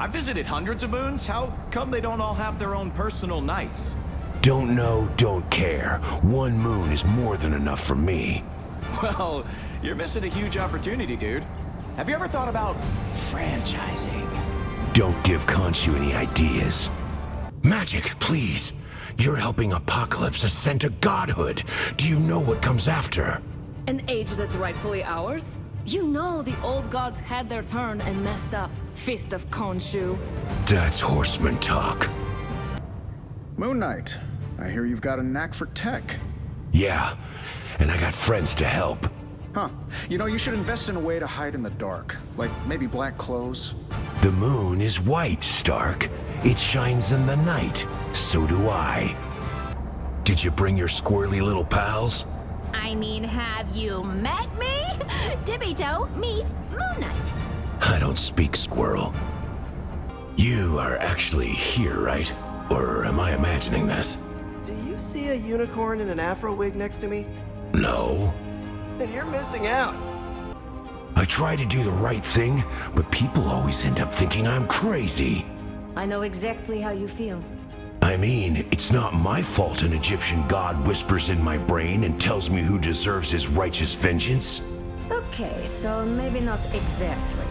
I visited hundreds of moons. How come they don't all have their own personal nights? Don't know, don't care. One moon is more than enough for me. Well, you're missing a huge opportunity, dude. Have you ever thought about franchising? Don't give Khonshu any ideas. Magic, please. You're helping Apocalypse ascend to godhood. Do you know what comes after? An age that's rightfully ours? You know the old gods had their turn and messed up. Fist of Khonshu. That's horseman talk. Moon Knight, I hear you've got a knack for tech. Yeah, and I got friends to help. Huh. You know, you should invest in a way to hide in the dark. Like, maybe black clothes. The moon is white, Stark. It shines in the night. So do I. Did you bring your squirrely little pals? I mean, have you met me? Dippy-toe, meet Moon Knight. I don't speak squirrel. You are actually here, right? Or am I imagining this? Do you see a unicorn in an afro wig next to me? No. Then you're missing out. I try to do the right thing, but people always end up thinking I'm crazy. I know exactly how you feel. I mean, it's not my fault an Egyptian god whispers in my brain and tells me who deserves his righteous vengeance. Okay, so maybe not exactly.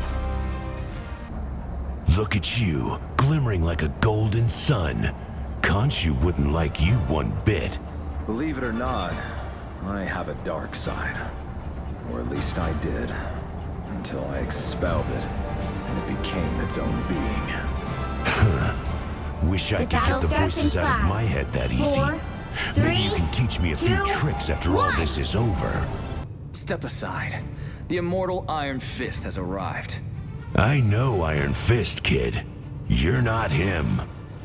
Look at you, glimmering like a golden sun. Khonshu wouldn't like you one bit. Believe it or not, I have a dark side. Or at least I did. Until I expelled it, and it became its own being. Wish I could get the voices out of my head that easy. 4, Maybe you 3, can teach me a few 2, tricks after all 1. this is over. Step aside. The immortal Iron Fist has arrived. I know Iron Fist, kid. You're not him.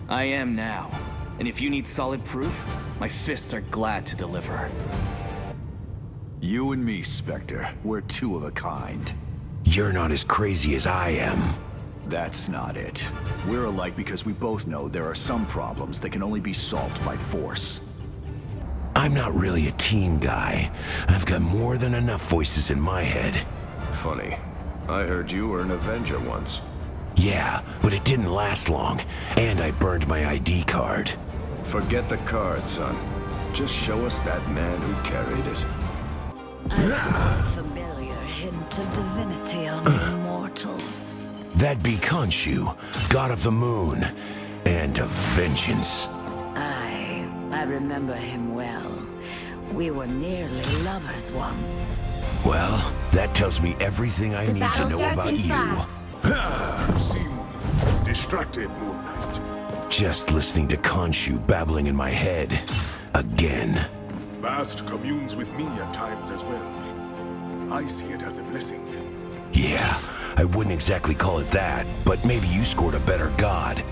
I am now. And if you need solid proof, my fists are glad to deliver. You and me, Spectre, we're two of a kind. You're not as crazy as I am. That's not it. We're alike because we both know there are some problems that can only be solved by force. I'm not really a team guy. I've got more than enough voices in my head. Funny. I heard you were an Avenger once. Yeah, but it didn't last long, and I burned my ID card. Forget the card, son. Just show us that man who carried it. I smell a familiar hint of divinity on the mortal. That'd be Khonshu, god of the moon, and of vengeance. I remember him well. We were nearly lovers once. Well, that tells me everything I need to battle know starts about in you. 5. Seem distracted, Moon Knight. Just listening to Khonshu babbling in my head. Again. Bast communes with me at times as well. I see it as a blessing. Yeah, I wouldn't exactly call it that, but maybe you scored a better god.